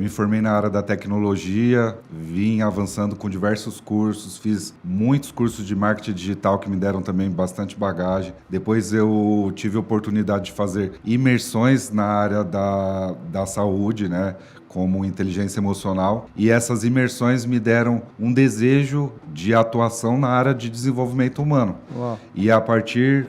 Me formei na área da tecnologia, vim avançando com diversos cursos, fiz muitos cursos de marketing digital que me deram também bastante bagagem. Depois eu tive a oportunidade de fazer imersões na área da saúde, né? Como inteligência emocional, e essas imersões me deram um desejo de atuação na área de desenvolvimento humano. Uau. E a partir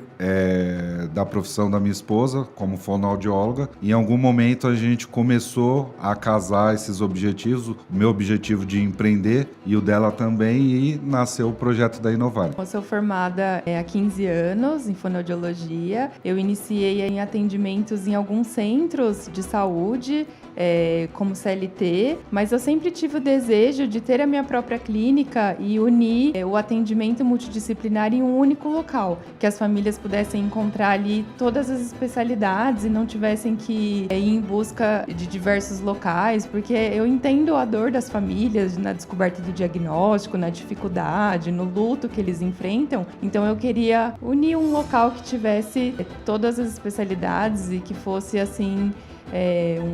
da profissão da minha esposa, como fonoaudióloga, em algum momento a gente começou a casar esses objetivos, o meu objetivo de empreender e o dela também, e nasceu o projeto da Inovare. Eu sou formada há 15 anos em fonoaudiologia. Eu iniciei em atendimentos em alguns centros de saúde, como CLT, mas eu sempre tive o desejo de ter a minha própria clínica e unir o atendimento multidisciplinar em um único local, que as famílias pudessem encontrar ali todas as especialidades e não tivessem que ir em busca de diversos locais, porque eu entendo a dor das famílias na descoberta do diagnóstico, na dificuldade, no luto que eles enfrentam. Então eu queria unir um local que tivesse todas as especialidades e que fosse assim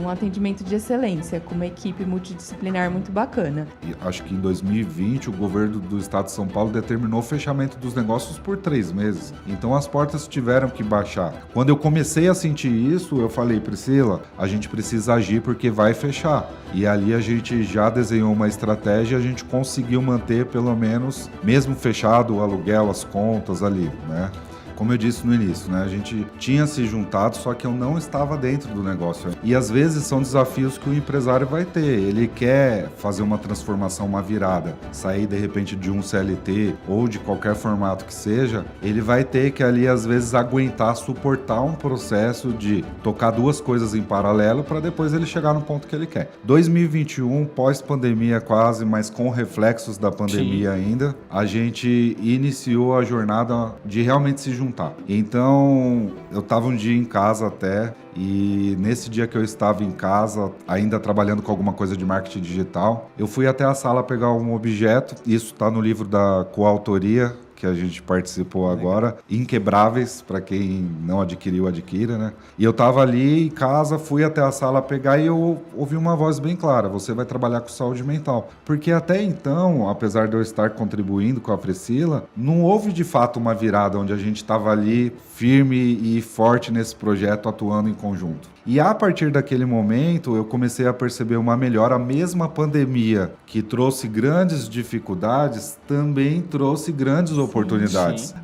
um atendimento de excelência, com uma equipe multidisciplinar muito bacana. E acho que em 2020 o governo do estado de São Paulo determinou o fechamento dos negócios por 3 meses. Então as portas tiveram que baixar. Quando eu comecei a sentir isso, eu falei, Priscila, a gente precisa agir porque vai fechar. E ali a gente já desenhou uma estratégia e a gente conseguiu manter pelo menos, mesmo fechado o aluguel, as contas ali, né? Como eu disse no início, né? A gente tinha se juntado, só que eu não estava dentro do negócio. E às vezes são desafios que o empresário vai ter. Ele quer fazer uma transformação, uma virada, sair de repente de um CLT ou de qualquer formato que seja, ele vai ter que ali às vezes aguentar, suportar um processo de tocar 2 coisas em paralelo para depois ele chegar no ponto que ele quer. 2021, pós-pandemia quase, mas com reflexos da pandemia ainda, a gente iniciou a jornada de realmente se juntar. Então, eu estava um dia em casa até, e nesse dia que eu estava em casa, ainda trabalhando com alguma coisa de marketing digital, eu fui até a sala pegar um objeto, isso está no livro da coautoria, que a gente participou agora, Inquebráveis, para quem não adquiriu, adquira, né? E eu tava ali em casa, fui até a sala pegar e eu ouvi uma voz bem clara, você vai trabalhar com saúde mental. Porque até então, apesar de eu estar contribuindo com a Priscila, não houve de fato uma virada onde a gente estava ali firme e forte nesse projeto, atuando em conjunto. E a partir daquele momento, eu comecei a perceber uma melhora. A mesma pandemia que trouxe grandes dificuldades, também trouxe grandes oportunidades. Sim.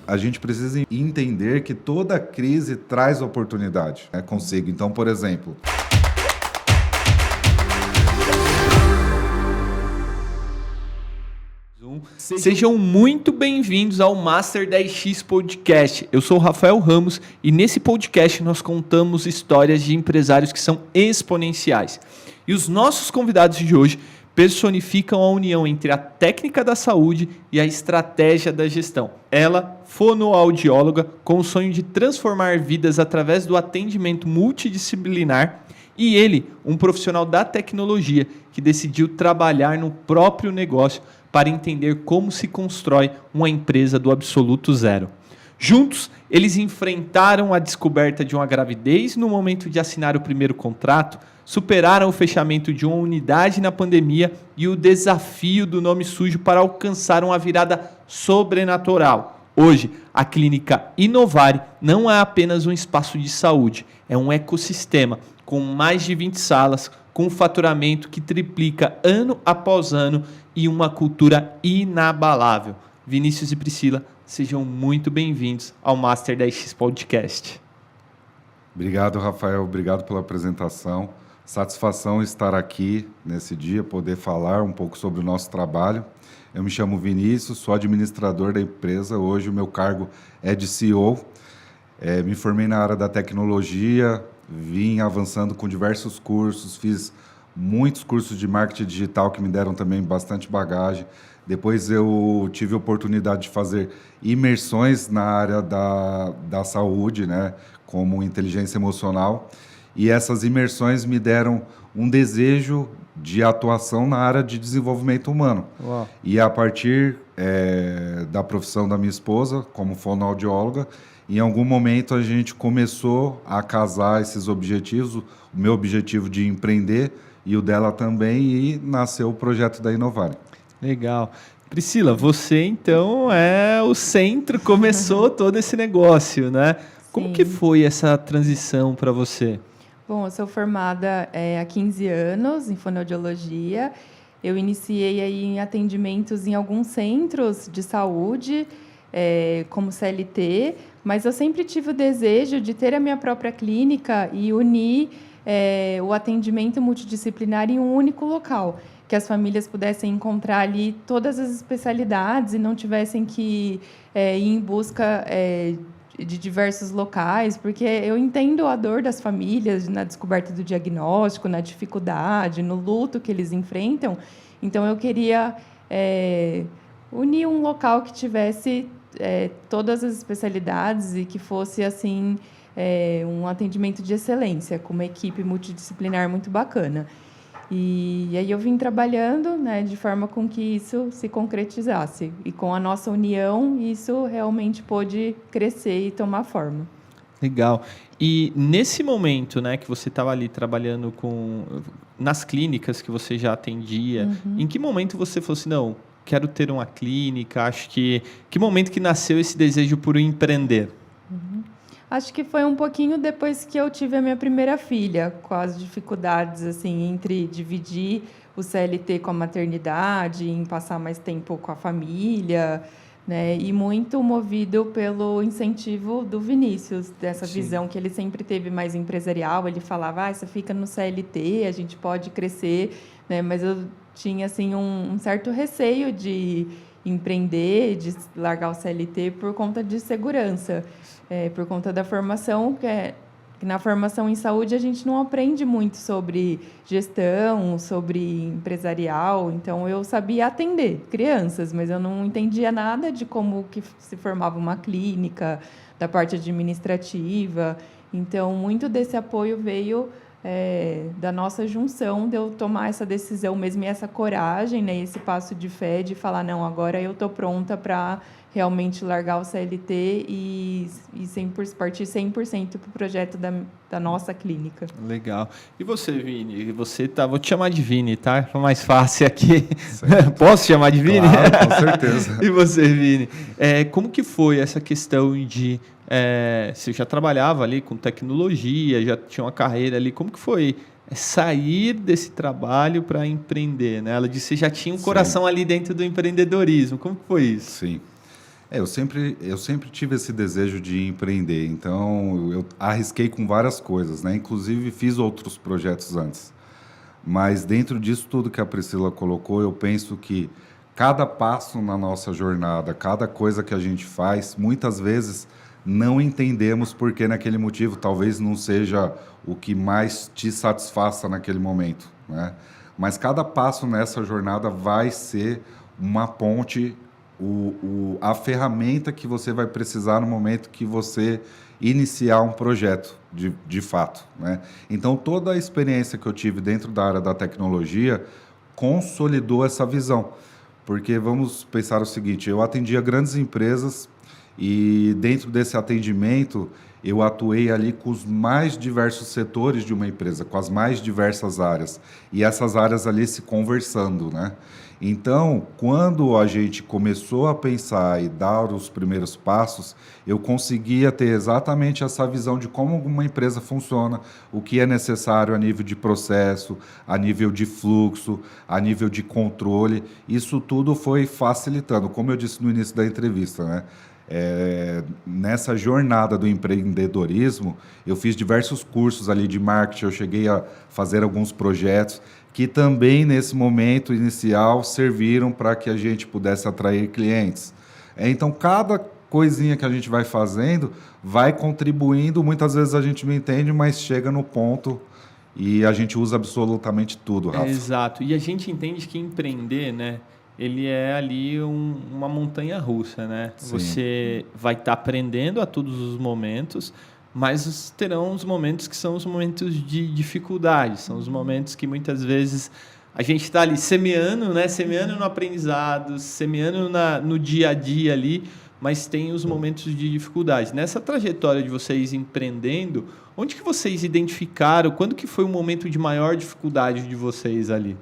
A gente precisa entender que toda crise traz oportunidade, né, consigo. Então, por exemplo... Sejam muito bem-vindos ao Master 10X Podcast. Eu sou o Rafael Ramos e nesse podcast nós contamos histórias de empresários que são exponenciais. E os nossos convidados de hoje personificam a união entre a técnica da saúde e a estratégia da gestão. Ela, fonoaudióloga, com o sonho de transformar vidas através do atendimento multidisciplinar, e ele, um profissional da tecnologia que decidiu trabalhar no próprio negócio para entender como se constrói uma empresa do absoluto zero. Juntos, eles enfrentaram a descoberta de uma gravidez no momento de assinar o primeiro contrato, superaram o fechamento de uma unidade na pandemia e o desafio do nome sujo para alcançar uma virada sobrenatural. Hoje, a clínica Inovare não é apenas um espaço de saúde, é um ecossistema com mais de 20 salas, com um faturamento que triplica ano após ano e uma cultura inabalável. Vinícius e Priscila, sejam muito bem-vindos ao Master 10X Podcast. Obrigado, Rafael. Obrigado pela apresentação. Satisfação estar aqui nesse dia, poder falar um pouco sobre o nosso trabalho. Eu me chamo Vinícius, sou administrador da empresa. Hoje o meu cargo é de CEO. Me formei na área da tecnologia, vim avançando com diversos cursos, fiz muitos cursos de marketing digital que me deram também bastante bagagem. Depois eu tive a oportunidade de fazer imersões na área da saúde, né, como inteligência emocional. E essas imersões me deram um desejo de atuação na área de desenvolvimento humano. Uau. E a partir da profissão da minha esposa, como fonoaudióloga, em algum momento a gente começou a casar esses objetivos, o meu objetivo de empreender e o dela também, e nasceu o projeto da Inovare. Legal. Priscila, você então é o centro, começou todo esse negócio, né? Como que foi essa transição para você? Bom, eu sou formada há 15 anos em fonoaudiologia. Eu iniciei aí em atendimentos em alguns centros de saúde, como CLT, mas eu sempre tive o desejo de ter a minha própria clínica e unir o atendimento multidisciplinar em um único local, que as famílias pudessem encontrar ali todas as especialidades e não tivessem que ir em busca de diversos locais, porque eu entendo a dor das famílias na descoberta do diagnóstico, na dificuldade, no luto que eles enfrentam. Então, eu queria unir um local que tivesse todas as especialidades e que fosse assim um atendimento de excelência, com uma equipe multidisciplinar muito bacana. E aí eu vim trabalhando, né, de forma com que isso se concretizasse. E com a nossa união, isso realmente pôde crescer e tomar forma. Legal. E nesse momento, né, que você estava ali trabalhando nas clínicas que você já atendia, em que momento você falou assim, não, quero ter uma clínica, acho que momento que nasceu esse desejo por empreender? Acho que foi um pouquinho depois que eu tive a minha primeira filha, com as dificuldades assim entre dividir o CLT com a maternidade, em passar mais tempo com a família, né? E muito movido pelo incentivo do Vinícius, dessa visão que ele sempre teve mais empresarial. Ele falava, você fica no CLT, a gente pode crescer, né? Mas eu tinha assim um certo receio de empreender, de largar o CLT por conta de segurança. Por conta da formação, que na formação em saúde a gente não aprende muito sobre gestão, sobre empresarial. Então, eu sabia atender crianças, mas eu não entendia nada de como que se formava uma clínica, da parte administrativa. Então, muito desse apoio veio da nossa junção, de eu tomar essa decisão mesmo e essa coragem, né, esse passo de fé de falar, não, agora eu estou pronta para realmente largar o CLT e partir 100% para o projeto da nossa clínica. Legal. E você, Vini? Vou te chamar de Vini, tá? Fica mais fácil aqui. Posso chamar de Vini? Claro, com certeza. E você, Vini? Como que foi essa questão de... você já trabalhava ali com tecnologia, já tinha uma carreira ali. Como que foi sair desse trabalho para empreender, né? Ela disse que já tinha um coração ali dentro do empreendedorismo. Como que foi isso? Sim. Eu sempre tive esse desejo de empreender, então eu arrisquei com várias coisas, né? Inclusive fiz outros projetos antes. Mas dentro disso tudo que a Priscila colocou, eu penso que cada passo na nossa jornada, cada coisa que a gente faz, muitas vezes não entendemos porque naquele motivo talvez não seja o que mais te satisfaça naquele momento, né? Mas cada passo nessa jornada vai ser uma ponte, a ferramenta que você vai precisar no momento que você iniciar um projeto de fato, né? Então, toda a experiência que eu tive dentro da área da tecnologia consolidou essa visão. Porque vamos pensar o seguinte, eu atendia grandes empresas e dentro desse atendimento eu atuei ali com os mais diversos setores de uma empresa, com as mais diversas áreas. E essas áreas ali se conversando, né? Então, quando a gente começou a pensar e dar os primeiros passos, eu conseguia ter exatamente essa visão de como uma empresa funciona, o que é necessário a nível de processo, a nível de fluxo, a nível de controle. Isso tudo foi facilitando, como eu disse no início da entrevista, né? Nessa jornada do empreendedorismo, eu fiz diversos cursos ali de marketing, eu cheguei a fazer alguns projetos que também, nesse momento inicial, serviram para que a gente pudesse atrair clientes. Então, cada coisinha que a gente vai fazendo vai contribuindo. Muitas vezes a gente não entende, mas chega no ponto e a gente usa absolutamente tudo, Rafa. Exato. E a gente entende que empreender, né, ele é ali uma montanha-russa, né? Sim. Você vai estar aprendendo a todos os momentos, mas terão os momentos que são os momentos de dificuldade, são os momentos que muitas vezes a gente está ali semeando, né? Semeando no aprendizado, semeando no dia a dia ali, mas tem os momentos de dificuldade. Nessa trajetória de vocês empreendendo, onde que vocês identificaram, quando que foi o momento de maior dificuldade de vocês ali?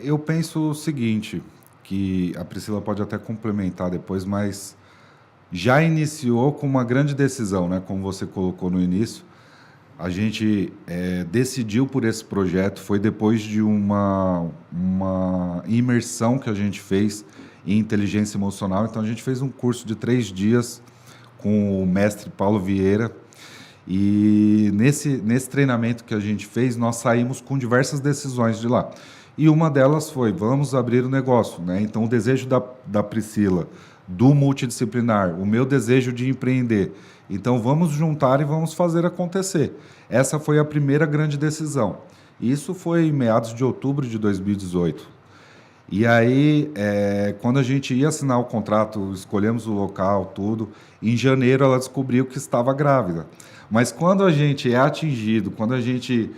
Eu penso o seguinte, que a Priscila pode até complementar depois, mas já iniciou com uma grande decisão, né? Como você colocou no início. A gente decidiu por esse projeto, foi depois de uma imersão que a gente fez em inteligência emocional. Então, a gente fez um curso de 3 dias com o mestre Paulo Vieira. E nesse treinamento que a gente fez, nós saímos com diversas decisões de lá. E uma delas foi, vamos abrir o negócio, né? Então, o desejo da Priscila, do multidisciplinar, o meu desejo de empreender. Então, vamos juntar e vamos fazer acontecer. Essa foi a primeira grande decisão. Isso foi em meados de outubro de 2018. E aí, quando a gente ia assinar o contrato, escolhemos o local, tudo, em janeiro ela descobriu que estava grávida. Mas quando a gente é atingido, quando a gente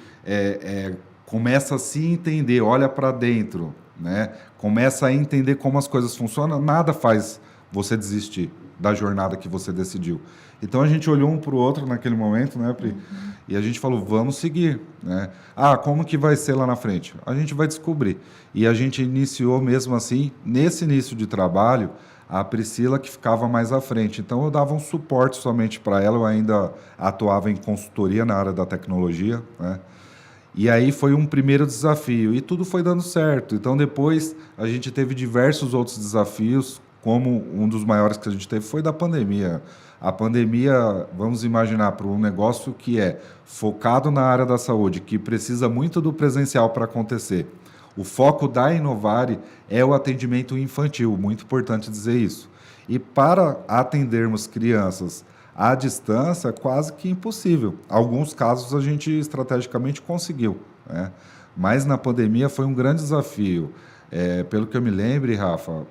começa a se entender, olha para dentro, né? Começa a entender como as coisas funcionam, nada faz você desistir da jornada que você decidiu. Então a gente olhou um para o outro naquele momento, né, Pri? E a gente falou, vamos seguir, né? Como que vai ser lá na frente? A gente vai descobrir. E a gente iniciou mesmo assim, nesse início de trabalho, a Priscila que ficava mais à frente. Então eu dava um suporte somente para ela, eu ainda atuava em consultoria na área da tecnologia, né? E aí foi um primeiro desafio e tudo foi dando certo. Então depois a gente teve diversos outros desafios, como um dos maiores que a gente teve foi da pandemia. A pandemia, vamos imaginar, para um negócio que é focado na área da saúde, que precisa muito do presencial para acontecer. O foco da Inovare é o atendimento infantil, muito importante dizer isso. E para atendermos crianças à distância, é quase que impossível. Alguns casos a gente estrategicamente conseguiu, né? Mas na pandemia foi um grande desafio. Pelo que eu me lembre, Rafa,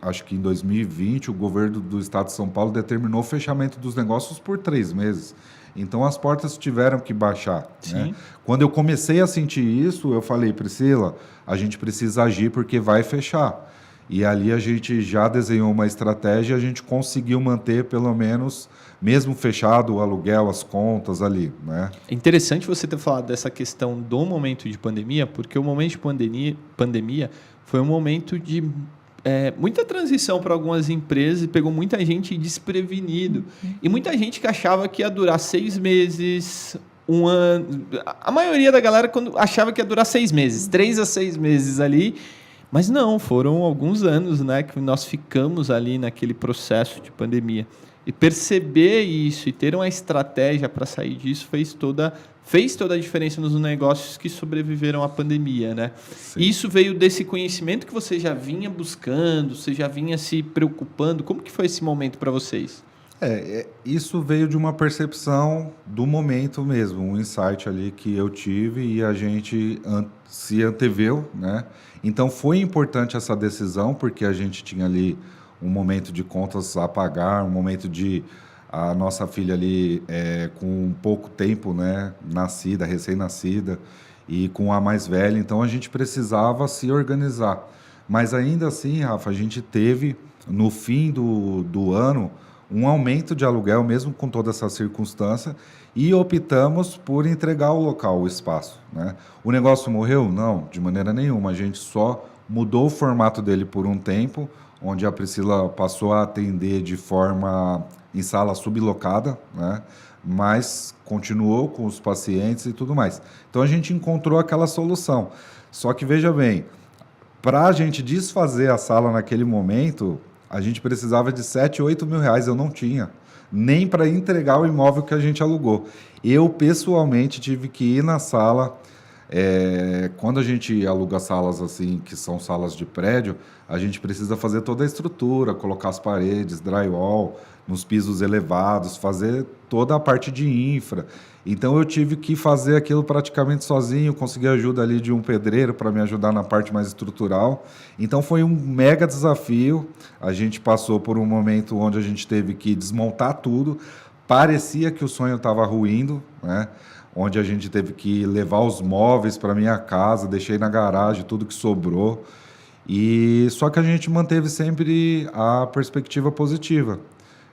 acho que em 2020 o governo do estado de São Paulo determinou o fechamento dos negócios por 3 meses. Então as portas tiveram que baixar, né? Quando eu comecei a sentir isso, eu falei, Priscila, a gente precisa agir porque vai fechar. E ali a gente já desenhou uma estratégia e a gente conseguiu manter pelo menos, mesmo fechado o aluguel, as contas ali, né? É interessante você ter falado dessa questão do momento de pandemia, porque o momento de pandemia foi um momento de muita transição para algumas empresas e pegou muita gente desprevenido. E muita gente que achava que ia durar 6 meses, 1 ano. A maioria da galera achava que ia durar 6 meses, 3 a 6 meses ali. Mas não, foram alguns anos, né, que nós ficamos ali naquele processo de pandemia. E perceber isso e ter uma estratégia para sair disso fez toda a diferença nos negócios que sobreviveram à pandemia, né? Sim. E isso veio desse conhecimento que você já vinha buscando, você já vinha se preocupando. Como que foi esse momento para vocês? Isso veio de uma percepção do momento mesmo, um insight ali que eu tive e a gente se anteveu, né? Então foi importante essa decisão, porque a gente tinha ali um momento de contas a pagar, um momento de a nossa filha ali com pouco tempo, né, nascida, recém-nascida, e com a mais velha, então a gente precisava se organizar. Mas ainda assim, Rafa, a gente teve, no fim do ano, um aumento de aluguel, mesmo com toda essa circunstância, e optamos por entregar o local, o espaço, né? O negócio morreu? Não, de maneira nenhuma. A gente só mudou o formato dele por um tempo, onde a Priscila passou a atender de forma em sala sublocada, né? Mas continuou com os pacientes e tudo mais. Então a gente encontrou aquela solução. Só que veja bem, para a gente desfazer a sala naquele momento, a gente precisava de 7, 8 mil reais, eu não tinha, nem para entregar o imóvel que a gente alugou. Eu, pessoalmente, tive que ir na sala. Quando a gente aluga salas assim, que são salas de prédio, a gente precisa fazer toda a estrutura, colocar as paredes, drywall, nos pisos elevados, fazer toda a parte de infra. Então eu tive que fazer aquilo praticamente sozinho, consegui a ajuda ali de um pedreiro para me ajudar na parte mais estrutural. Então foi um mega desafio. A gente passou por um momento onde a gente teve que desmontar tudo. Parecia que o sonho estava ruindo, né? Onde a gente teve que levar os móveis para minha casa, deixei na garagem tudo que sobrou. E só que a gente manteve sempre a perspectiva positiva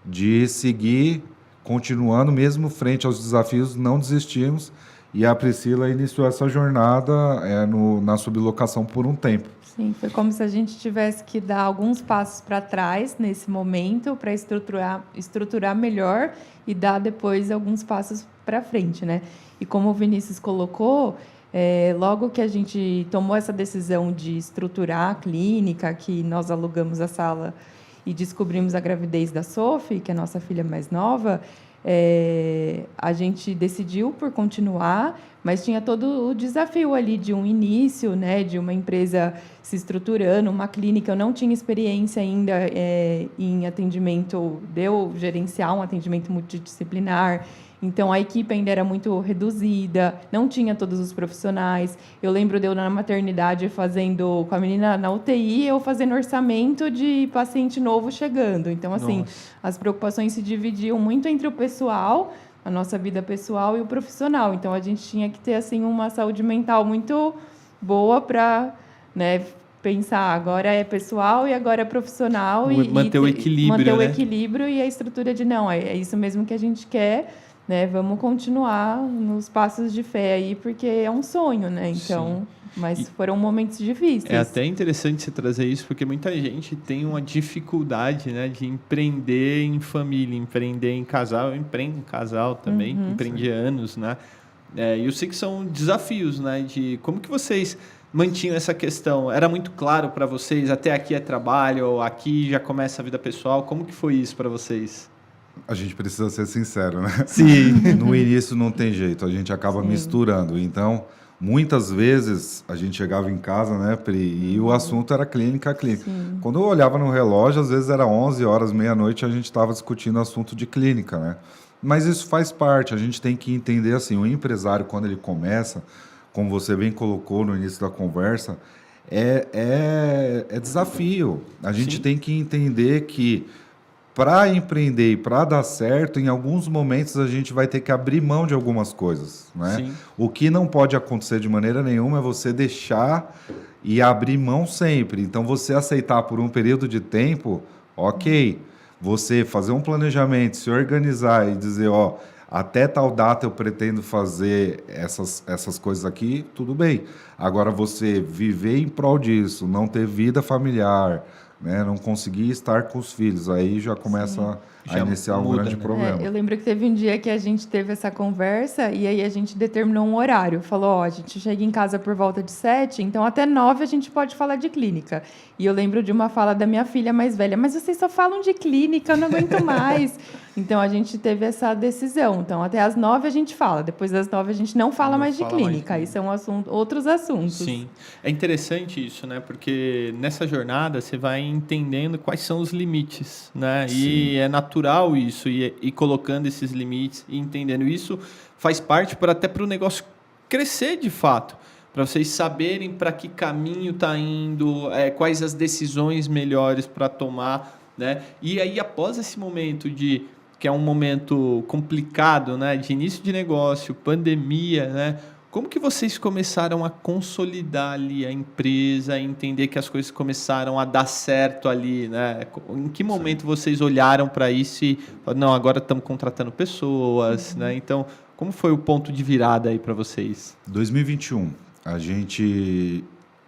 de seguir, continuando mesmo frente aos desafios, não desistimos. E a Priscila iniciou essa jornada na sublocação por um tempo. Sim, foi como se a gente tivesse que dar alguns passos para trás nesse momento para estruturar melhor e dar depois alguns passos para frente, né? E como o Vinícius colocou, logo que a gente tomou essa decisão de estruturar a clínica, que nós alugamos a sala e descobrimos a gravidez da Sophie, que é a nossa filha mais nova, a gente decidiu por continuar, mas tinha todo o desafio ali de um início, né, de uma empresa se estruturando, uma clínica. Eu não tinha experiência ainda em atendimento, de eu gerenciar um atendimento multidisciplinar. Então, a equipe ainda era muito reduzida, não tinha todos os profissionais. Eu lembro de eu na maternidade fazendo, com a menina na UTI, eu fazendo orçamento de paciente novo chegando. Então, assim, as preocupações se dividiam muito entre o pessoal, a nossa vida pessoal e o profissional. Então, a gente tinha que ter, assim, uma saúde mental muito boa para, né, pensar, agora é pessoal e agora é profissional. Manter o equilíbrio, manter o né? equilíbrio e a estrutura de, não, é isso mesmo que a gente quer, né? Vamos continuar nos passos de fé aí, porque é um sonho, né? Então, mas foram momentos difíceis. É até interessante você trazer isso, porque muita gente tem uma dificuldade, né, de empreender em família, empreender em casal. Eu empreendo em casal também, empreendi há anos, né? E eu sei que são desafios, né? De como que vocês mantinham essa questão? Era muito claro para vocês, até aqui é trabalho, aqui já começa a vida pessoal. Como que foi isso para vocês? A gente precisa ser sincero, né? Sim. No início não tem jeito, a gente acaba misturando. Então, muitas vezes a gente chegava em casa, né, Pri, e o assunto era clínica. Sim. Quando eu olhava no relógio, às vezes era 11 horas, meia-noite, a gente estava discutindo assunto de clínica, né? Mas isso faz parte, a gente tem que entender assim, o empresário, quando ele começa, como você bem colocou no início da conversa, é desafio. A gente tem que entender que para empreender e para dar certo, em alguns momentos a gente vai ter que abrir mão de algumas coisas, né? Sim. O que não pode acontecer de maneira nenhuma é você deixar e abrir mão sempre. Então, você aceitar por um período de tempo, ok. Você fazer um planejamento, se organizar e dizer, até tal data eu pretendo fazer essas coisas aqui, tudo bem. Agora, você viver em prol disso, não ter vida familiar, né, não conseguir estar com os filhos, aí já começa a iniciar um grande problema. Eu lembro que teve um dia que a gente teve essa conversa e aí a gente determinou um horário. Falou, a gente chega em casa por volta de 7, então até 9 a gente pode falar de clínica. E eu lembro de uma fala da minha filha mais velha, mas vocês só falam de clínica, eu não aguento mais. Então, a gente teve essa decisão. Então, até às 9 a gente fala, depois das 9 a gente não fala mais de clínica. Aí são outros assuntos. Sim. É interessante isso, né? Porque nessa jornada você vai entendendo quais são os limites, né? Sim. E é natural isso, e colocando esses limites e entendendo isso, faz parte até para o negócio crescer de fato. Para vocês saberem para que caminho está indo, quais as decisões melhores para tomar, né? E aí, após esse momento que é um momento complicado, né, de início de negócio, pandemia, né, como que vocês começaram a consolidar ali a empresa, entender que as coisas começaram a dar certo ali, né? Em que momento vocês olharam para isso e falaram, não, agora estamos contratando pessoas, né? Então, como foi o ponto de virada aí para vocês? 2021, a gente,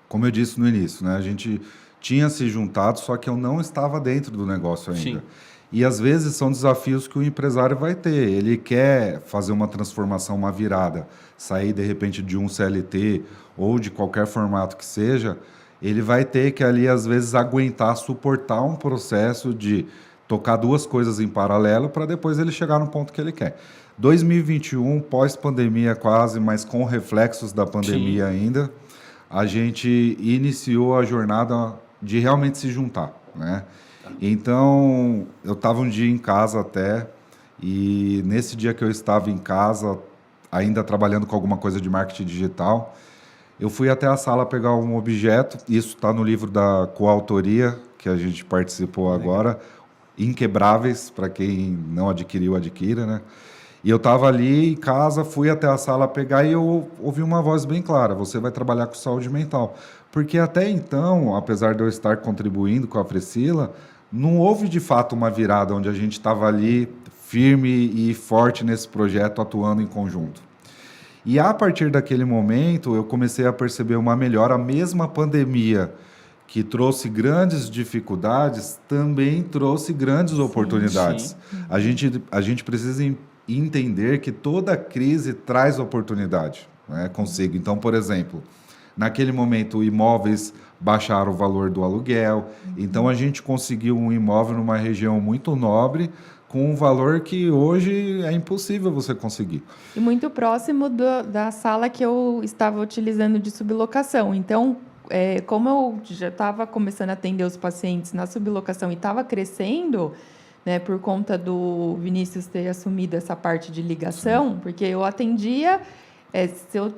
como eu disse no início, né, a gente tinha se juntado, só que eu não estava dentro do negócio ainda. Sim. E, às vezes, são desafios que o empresário vai ter. Ele quer fazer uma transformação, uma virada, sair, de repente, de um CLT ou de qualquer formato que seja, ele vai ter que, ali, às vezes, aguentar, suportar um processo de tocar duas coisas em paralelo para depois ele chegar no ponto que ele quer. 2021, pós-pandemia quase, mas com reflexos da pandemia Sim. ainda, a gente iniciou a jornada de realmente se juntar, né? Então, eu estava um dia em casa até, e nesse dia que eu estava em casa, ainda trabalhando com alguma coisa de marketing digital, eu fui até a sala pegar um objeto, isso está no livro da coautoria, que a gente participou agora, Inquebráveis, para quem não adquiriu, adquira, né? E eu estava ali em casa, fui até a sala pegar e eu ouvi uma voz bem clara: você vai trabalhar com saúde mental. Porque até então, apesar de eu estar contribuindo com a Priscila, não houve de fato uma virada onde a gente estava ali firme e forte nesse projeto, atuando em conjunto. E a partir daquele momento, eu comecei a perceber uma melhora. A mesma pandemia que trouxe grandes dificuldades, também trouxe grandes oportunidades. Sim. A gente precisa entender que toda crise traz oportunidade, né, consigo. Então, por exemplo, naquele momento, imóveis baixaram o valor do aluguel. Então, a gente conseguiu um imóvel numa região muito nobre, com um valor que hoje é impossível você conseguir. E muito próximo da sala que eu estava utilizando de sublocação. Então, como eu já estava começando a atender os pacientes na sublocação e estava crescendo, né, por conta do Vinícius ter assumido essa parte de ligação, sim, porque eu atendia, se eu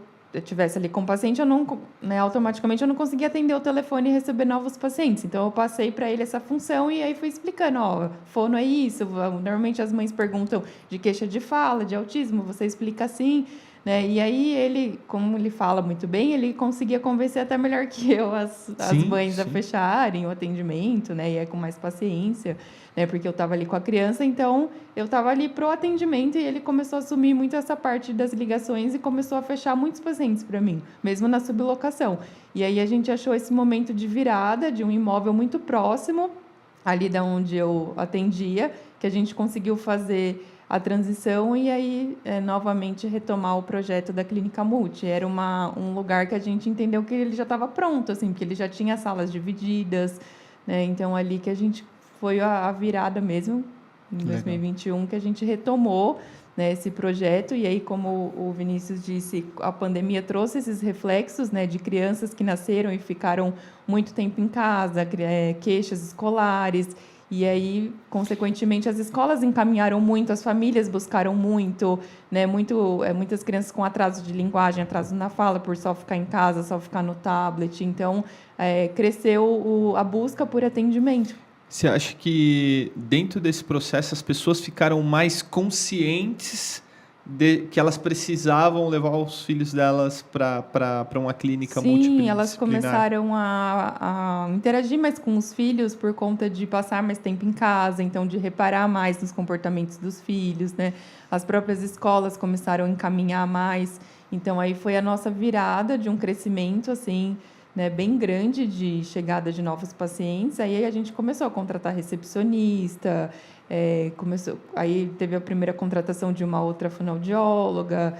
tivesse ali com o paciente, eu não, né, automaticamente eu não conseguia atender o telefone e receber novos pacientes. Então, eu passei para ele essa função e aí fui explicando, fono é isso. Normalmente as mães perguntam de queixa de fala, de autismo, você explica assim, né? E aí ele, como ele fala muito bem, ele conseguia convencer até melhor que eu as mães a fecharem o atendimento, né? E é com mais paciência, né? Porque eu estava ali com a criança, então eu estava ali pro atendimento e ele começou a assumir muito essa parte das ligações e começou a fechar muitos pacientes para mim, mesmo na sublocação. E aí a gente achou esse momento de virada de um imóvel muito próximo ali da onde eu atendia, que a gente conseguiu fazer a transição e aí novamente retomar o projeto da Clínica Multi. Era um lugar que a gente entendeu que ele já estava pronto, assim, porque ele já tinha salas divididas, né? Então ali que a gente foi a virada mesmo, em 2021, que a gente retomou, né, esse projeto. E aí, como o Vinícius disse, a pandemia trouxe esses reflexos, né, de crianças que nasceram e ficaram muito tempo em casa, queixas escolares. E aí, consequentemente, as escolas encaminharam muito, as famílias buscaram muito, né? Muitas crianças com atraso de linguagem, atraso na fala, por só ficar em casa, só ficar no tablet. Então, cresceu a busca por atendimento. Você acha que, dentro desse processo, as pessoas ficaram mais conscientes de que elas precisavam levar os filhos delas para uma clínica multidisciplinar? Sim, elas começaram a interagir mais com os filhos por conta de passar mais tempo em casa, então de reparar mais nos comportamentos dos filhos, né? As próprias escolas começaram a encaminhar mais. Então, aí foi a nossa virada de um crescimento, assim, né, bem grande de chegada de novos pacientes. Aí a gente começou a contratar recepcionista, aí teve a primeira contratação de uma outra fonoaudióloga,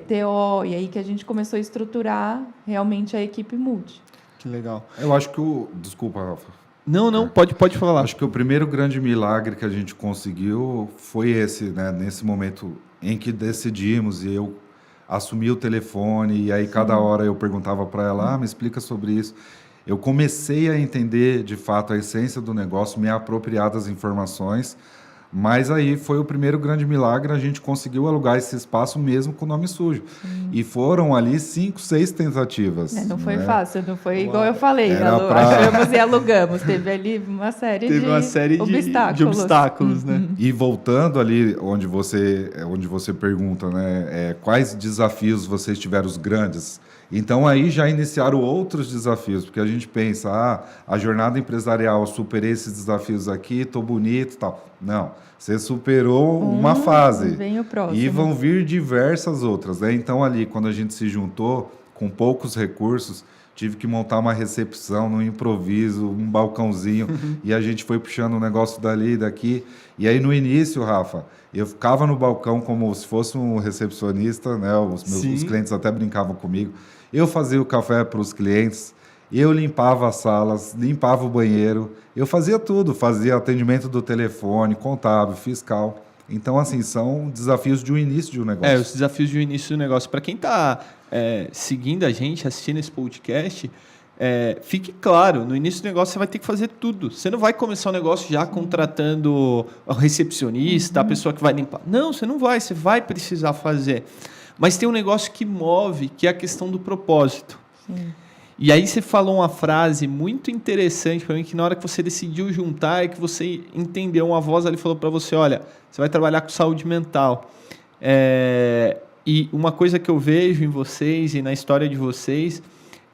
TO, e aí que a gente começou a estruturar realmente a equipe multi. Que legal. Eu acho que Desculpa, Rafa. Não, pode falar. Acho que o primeiro grande milagre que a gente conseguiu foi esse, né? Nesse momento em que decidimos e eu assumi o telefone, e aí cada hora eu perguntava para ela, me explica sobre isso. Eu comecei a entender, de fato, a essência do negócio, me apropriar das informações, mas aí foi o primeiro grande milagre, a gente conseguiu alugar esse espaço mesmo com o nome sujo. E foram ali 5, 6 tentativas. Não foi fácil, não foi igual eu falei, achamos e alugamos. Teve ali uma série de obstáculos, né? E voltando ali onde você pergunta, né, quais desafios vocês tiveram os grandes? Então, aí já iniciaram outros desafios, porque a gente pensa, a jornada empresarial, eu superei esses desafios aqui, estou bonito e tal. Não, você superou uma fase. Vem o próximo. E vão vir diversas outras, né? Então, ali, quando a gente se juntou, com poucos recursos, tive que montar uma recepção no improviso, um balcãozinho, e a gente foi puxando um negócio dali e daqui. E aí, no início, Rafa, eu ficava no balcão como se fosse um recepcionista, né? Os clientes até brincavam comigo. Eu fazia o café para os clientes, eu limpava as salas, limpava o banheiro, eu fazia tudo, fazia atendimento do telefone, contábil, fiscal. Então, assim, são desafios de um início de um negócio. Os desafios de um início do negócio. Para quem está seguindo a gente, assistindo esse podcast, fique claro, no início do negócio você vai ter que fazer tudo. Você não vai começar o negócio já contratando o recepcionista, a pessoa que vai limpar. Não, você não vai, você vai precisar fazer. Mas tem um negócio que move, que é a questão do propósito. Sim. E aí você falou uma frase muito interessante para mim, que na hora que você decidiu juntar, que você entendeu, uma voz ali falou para você, olha, você vai trabalhar com saúde mental. E uma coisa que eu vejo em vocês e na história de vocês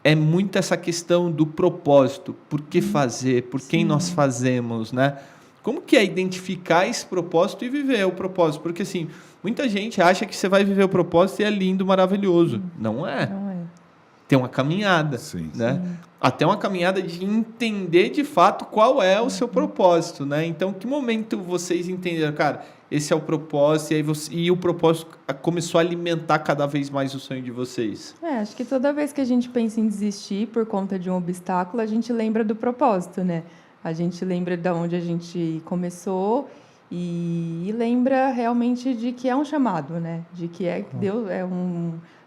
é muito essa questão do propósito. Por que fazer? Por quem nós fazemos, né? Como que é identificar esse propósito e viver o propósito? Porque, assim, muita gente acha que você vai viver o propósito e é lindo, maravilhoso. Não é. Não é. Tem uma caminhada, Sim. né? Até uma caminhada de entender de fato qual é o seu propósito, né? Então, que momento vocês entenderam, cara, esse é o propósito, e o propósito começou a alimentar cada vez mais o sonho de vocês? Acho que toda vez que a gente pensa em desistir por conta de um obstáculo, a gente lembra do propósito, né? A gente lembra de onde a gente começou e lembra realmente de que é um chamado, né? De que Deus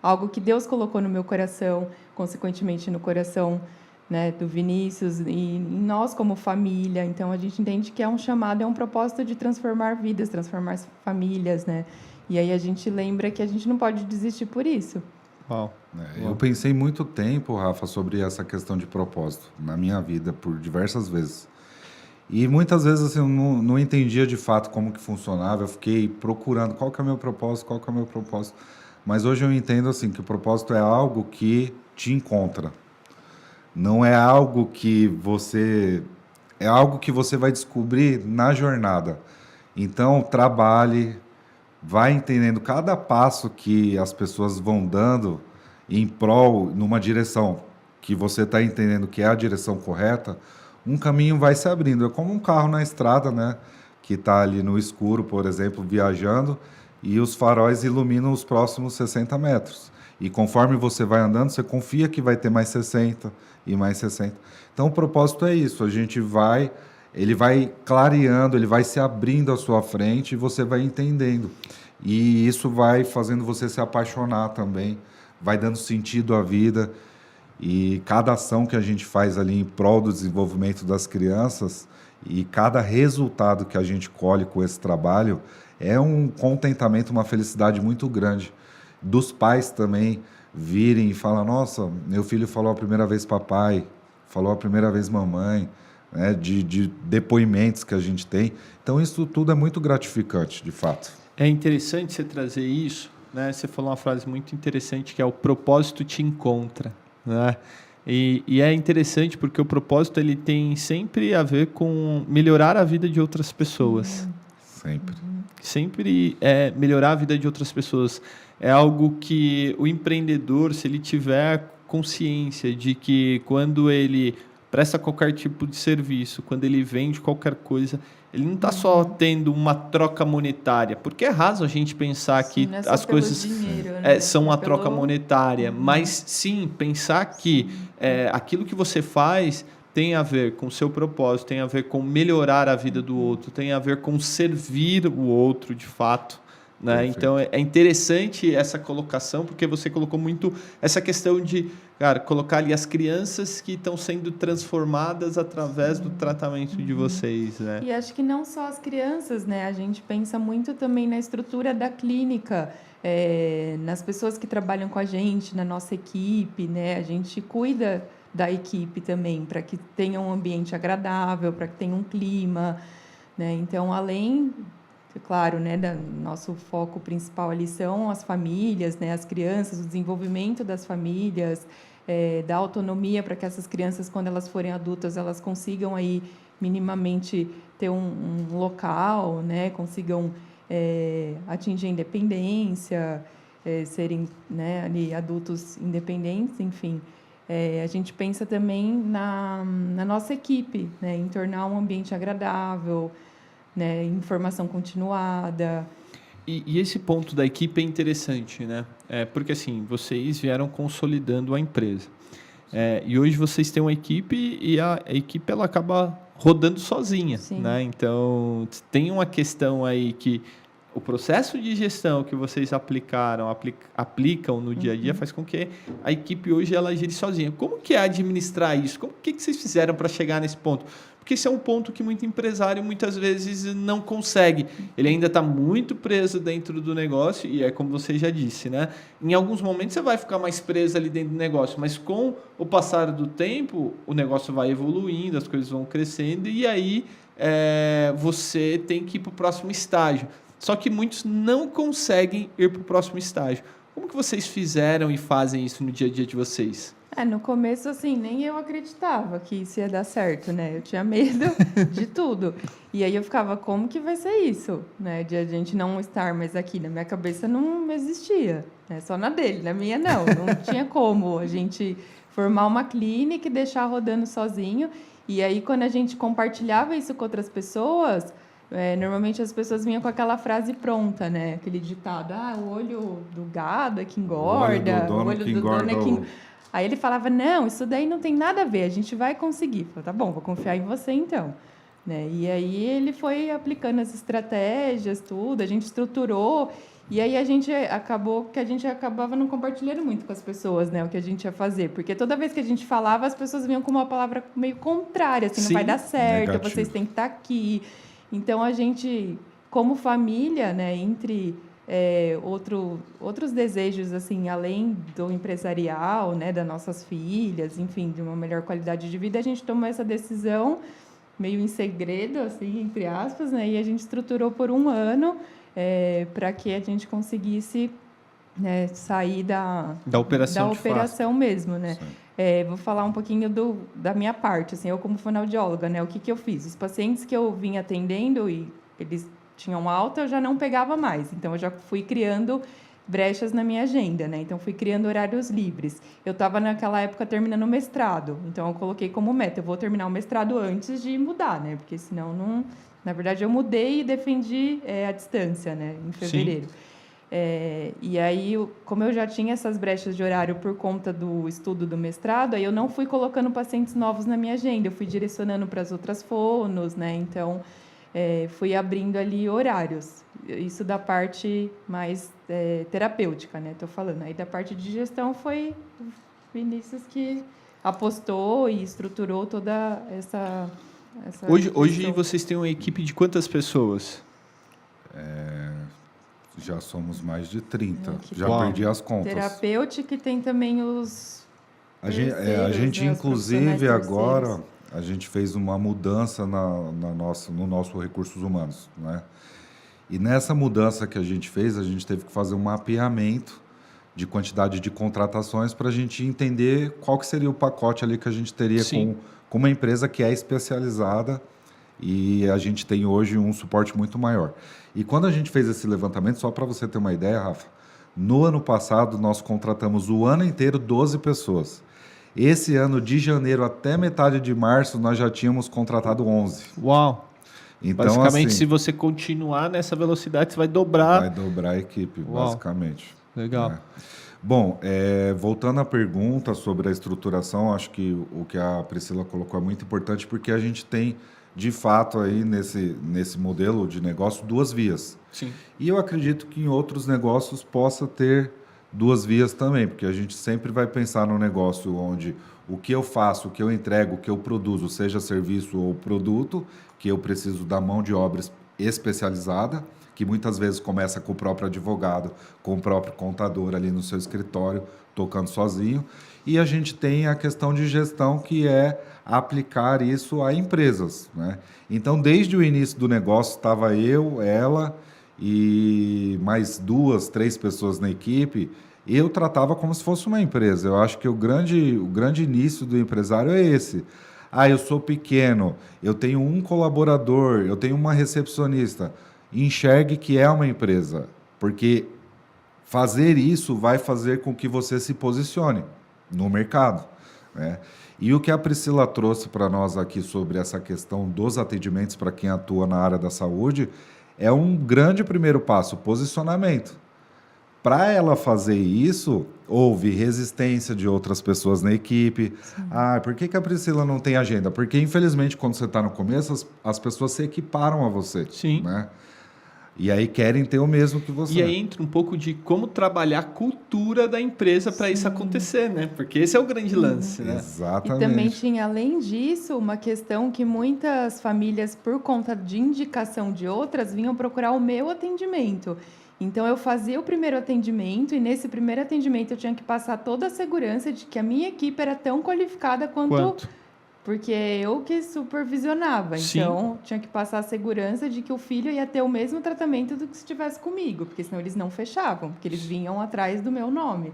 algo que Deus colocou no meu coração, consequentemente no coração, né, do Vinícius e em nós como família. Então a gente entende que é um chamado, é um propósito de transformar vidas, transformar famílias, né? E aí a gente lembra que a gente não pode desistir por isso. Uau. Eu pensei muito tempo, Rafa, sobre essa questão de propósito na minha vida por diversas vezes. E muitas vezes assim, eu não entendia de fato como que funcionava. Eu fiquei procurando qual que é o meu propósito, Mas hoje eu entendo assim que o propósito é algo que te encontra. Não é algo que você... É algo que você vai descobrir na jornada. Então, trabalhe, vai entendendo cada passo que as pessoas vão dando em prol, numa direção que você está entendendo que é a direção correta, um caminho vai se abrindo. É como um carro na estrada, né? Que está ali no escuro, por exemplo, viajando, e os faróis iluminam os próximos 60 metros. E conforme você vai andando, você confia que vai ter mais 60 e mais 60. Então, o propósito é isso. Ele vai clareando, ele vai se abrindo à sua frente e você vai entendendo. E isso vai fazendo você se apaixonar também, vai dando sentido à vida. E cada ação que a gente faz ali em prol do desenvolvimento das crianças e cada resultado que a gente colhe com esse trabalho é um contentamento, uma felicidade muito grande. Dos pais também virem e falar, nossa, meu filho falou a primeira vez papai, falou a primeira vez mamãe, né, de depoimentos que a gente tem. Então, isso tudo é muito gratificante, de fato. É interessante você trazer isso, né? Você falou uma frase muito interessante, que é o propósito te encontra, né? E é interessante porque o propósito ele tem sempre a ver com melhorar a vida de outras pessoas. Sempre. Sempre melhorar a vida de outras pessoas. É algo que o empreendedor, se ele tiver consciência de que quando ele presta qualquer tipo de serviço, quando ele vende qualquer coisa, ele não está só tendo uma troca monetária, porque é raso a gente pensar que não é só as pelo coisas dinheiro, né? são uma troca monetária, mas sim pensar que aquilo que você faz tem a ver com o seu propósito, tem a ver com melhorar a vida do outro, tem a ver com servir o outro de fato. Né? Então, é interessante essa colocação, porque você colocou muito essa questão de, cara, colocar ali as crianças que estão sendo transformadas através do tratamento de vocês. Né? E acho que não só as crianças, né? A gente pensa muito também na estrutura da clínica, nas pessoas que trabalham com a gente, na nossa equipe, né? A gente cuida da equipe também, para que tenha um ambiente agradável, para que tenha um clima, né? Então, além... Claro, né, nosso foco principal ali são as famílias, né, as crianças, o desenvolvimento das famílias, da autonomia para que essas crianças, quando elas forem adultas, elas consigam aí minimamente ter um local, né, consigam atingir a independência, serem, né, ali adultos independentes, enfim. A gente pensa também na nossa equipe, né, em tornar um ambiente agradável, né, informação continuada. E esse ponto da equipe é interessante, né? Porque assim, vocês vieram consolidando a empresa. E hoje vocês têm uma equipe e a equipe ela acaba rodando sozinha. Né? Então, tem uma questão aí que o processo de gestão que vocês aplicam no dia a dia faz com que a equipe hoje ela gire sozinha. Como que é administrar isso? O que vocês fizeram para chegar nesse ponto? Porque esse é um ponto que muito empresário muitas vezes não consegue. Ele ainda está muito preso dentro do negócio e é como você já disse, né? Em alguns momentos você vai ficar mais preso ali dentro do negócio, mas com o passar do tempo o negócio vai evoluindo, as coisas vão crescendo e aí você tem que ir para o próximo estágio. Só que muitos não conseguem ir para o próximo estágio. Como que vocês fizeram e fazem isso no dia a dia de vocês? No começo, assim, nem eu acreditava que isso ia dar certo, né? Eu tinha medo de tudo. E aí eu ficava, como que vai ser isso? Né? De a gente não estar mais aqui. Na minha cabeça não existia, né? Só na dele, na minha não. Não tinha como a gente formar uma clínica e deixar rodando sozinho. E aí, quando a gente compartilhava isso com outras pessoas, normalmente as pessoas vinham com aquela frase pronta, né? Aquele ditado, o olho do gado é que engorda, o olho do dono é que... Aí ele falava, não, isso daí não tem nada a ver, a gente vai conseguir. Eu falei, tá bom, vou confiar em você então. Né? E aí ele foi aplicando as estratégias, tudo, a gente estruturou, e aí a gente acabava não compartilhando muito com as pessoas, né, o que a gente ia fazer, porque toda vez que a gente falava, as pessoas vinham com uma palavra meio contrária, assim, não vai dar certo, negativo. Vocês têm que estar aqui. Então a gente, como família, né, entre... outros desejos, assim, além do empresarial, né, das nossas filhas, enfim, de uma melhor qualidade de vida, a gente tomou essa decisão meio em segredo, assim, entre aspas, né, e a gente estruturou por 1 ano para que a gente conseguisse, né, sair da operação mesmo, né. Vou falar um pouquinho da minha parte, assim, eu como fonoaudióloga, né, o que eu fiz? Os pacientes que eu vim atendendo e eles tinham alta, eu já não pegava mais. Então, eu já fui criando brechas na minha agenda, né? Então, fui criando horários livres. Eu estava, naquela época, terminando o mestrado. Então, eu coloquei como meta, eu vou terminar o mestrado antes de mudar, né? Porque, senão, não... Na verdade, eu mudei e defendi a distância, né? Em fevereiro. E aí, como eu já tinha essas brechas de horário por conta do estudo do mestrado, aí eu não fui colocando pacientes novos na minha agenda. Eu fui direcionando para as outras fonos, né? Então... fui abrindo ali horários. Isso da parte mais terapêutica, né? Estou falando. Aí da parte de gestão foi o Vinícius que apostou e estruturou toda essa Hoje vocês têm uma equipe de quantas pessoas? Já somos mais de 30. Já perdi as contas. Terapêutica, e tem também os... A gente inclusive, agora... A gente fez uma mudança no nosso recursos humanos, né? E nessa mudança que a gente fez, a gente teve que fazer um mapeamento de quantidade de contratações para a gente entender qual que seria o pacote ali que a gente teria com uma empresa que é especializada, e a gente tem hoje um suporte muito maior. E quando a gente fez esse levantamento, só para você ter uma ideia, Rafa, no ano passado nós contratamos o ano inteiro 12 pessoas. Esse ano, de janeiro até metade de março, nós já tínhamos contratado 11. Uau! Então, basicamente, assim, se você continuar nessa velocidade, você vai dobrar... Vai dobrar a equipe, basicamente. Legal. Bom, voltando à pergunta sobre a estruturação, acho que o que a Priscila colocou é muito importante, porque a gente tem, de fato, aí nesse modelo de negócio, 2 vias. Sim. E eu acredito que em outros negócios possa ter 2 vias também, porque a gente sempre vai pensar num negócio onde o que eu faço, o que eu entrego, o que eu produzo, seja serviço ou produto, que eu preciso da mão de obra especializada, que muitas vezes começa com o próprio advogado, com o próprio contador ali no seu escritório, tocando sozinho. E a gente tem a questão de gestão, que é aplicar isso a empresas, né? Então, desde o início do negócio, estava eu, ela e mais 2, 3 pessoas na equipe. Eu tratava como se fosse uma empresa. Eu acho que o grande início do empresário é esse. Eu sou pequeno, eu tenho um colaborador, eu tenho uma recepcionista. Enxergue que é uma empresa, porque fazer isso vai fazer com que você se posicione no mercado, né? E o que a Priscila trouxe para nós aqui sobre essa questão dos atendimentos para quem atua na área da saúde é um grande primeiro passo, posicionamento. Para ela fazer isso, houve resistência de outras pessoas na equipe. Por que a Priscila não tem agenda? Porque, infelizmente, quando você está no começo, as pessoas se equiparam a você. Sim. Né? E aí querem ter o mesmo que você. E aí entra um pouco de como trabalhar a cultura da empresa para isso acontecer, né? Porque esse é o grande lance, né? Exatamente. E também tinha, além disso, uma questão que muitas famílias, por conta de indicação de outras, vinham procurar o meu atendimento. Então, eu fazia o primeiro atendimento, e nesse primeiro atendimento eu tinha que passar toda a segurança de que a minha equipe era tão qualificada quanto porque eu que supervisionava. Sim. Então, tinha que passar a segurança de que o filho ia ter o mesmo tratamento do que se estivesse comigo, porque senão eles não fechavam, porque eles vinham atrás do meu nome.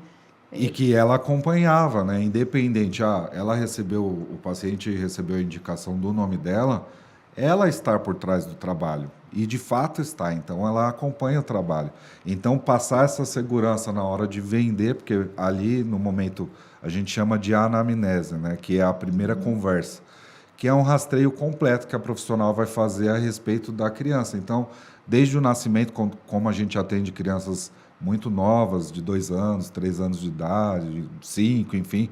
E que ela acompanhava, né? Independente, ela recebeu, o paciente recebeu a indicação do nome dela, ela está por trás do trabalho. E de fato está, então ela acompanha o trabalho. Então, passar essa segurança na hora de vender, porque ali no momento a gente chama de anamnese, né? Que é a primeira conversa, que é um rastreio completo que a profissional vai fazer a respeito da criança. Então, desde o nascimento, como a gente atende crianças muito novas, de 2 anos, 3 anos de idade, 5, enfim,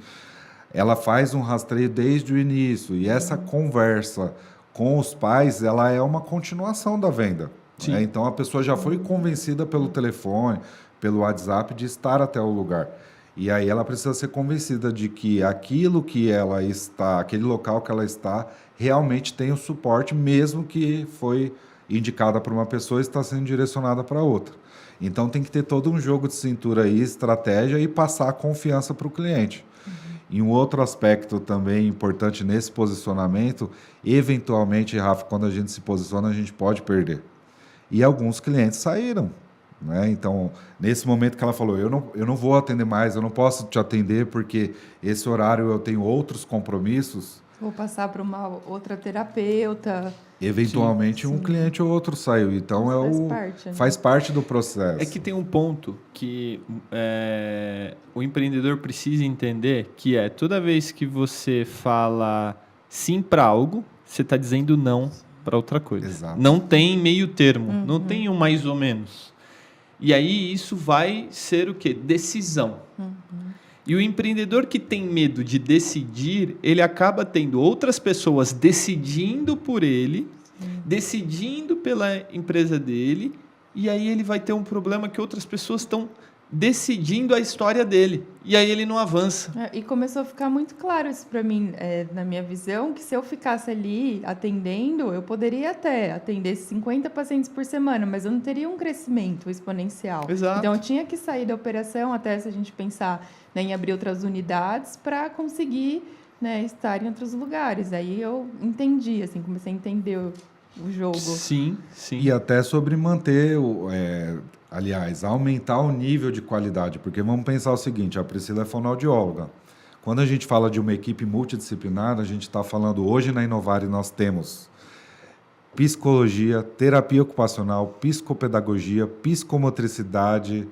ela faz um rastreio desde o início. E essa conversa com os pais, ela é uma continuação da venda. Né? Então, a pessoa já foi convencida pelo telefone, pelo WhatsApp, de estar até o lugar. E aí ela precisa ser convencida de que aquilo que ela está, aquele local que ela está, realmente tem o suporte, mesmo que foi indicada para uma pessoa e está sendo direcionada para outra. Então tem que ter todo um jogo de cintura aí, estratégia, e passar a confiança para o cliente. E um outro aspecto também importante nesse posicionamento, eventualmente, Rafa, quando a gente se posiciona, a gente pode perder. E alguns clientes saíram. Né? Então, nesse momento que ela falou, eu não vou atender mais, eu não posso te atender porque esse horário eu tenho outros compromissos. Vou passar para uma outra terapeuta. Eventualmente um cliente ou outro saiu. Então faz parte do processo. É que tem um ponto que o empreendedor precisa entender, que é toda vez que você fala sim para algo, você está dizendo não para outra coisa. Exato. Não tem meio termo, não tem um mais ou menos. E aí isso vai ser o quê? Decisão. E o empreendedor que tem medo de decidir, ele acaba tendo outras pessoas decidindo por ele, decidindo pela empresa dele, e aí ele vai ter um problema que outras pessoas estão decidindo a história dele. E aí ele não avança. E começou a ficar muito claro isso para mim, na minha visão, que se eu ficasse ali atendendo, eu poderia até atender 50 pacientes por semana, mas eu não teria um crescimento exponencial. Exato. Então, eu tinha que sair da operação, até se a gente pensar, né, em abrir outras unidades, para conseguir, né, estar em outros lugares. Aí eu entendi, assim, comecei a entender o jogo. Sim. E até sobre manter, aliás, aumentar o nível de qualidade, porque vamos pensar o seguinte, a Priscila é fonoaudióloga. Quando a gente fala de uma equipe multidisciplinar, a gente está falando, hoje na Inovare nós temos psicologia, terapia ocupacional, psicopedagogia, psicomotricidade,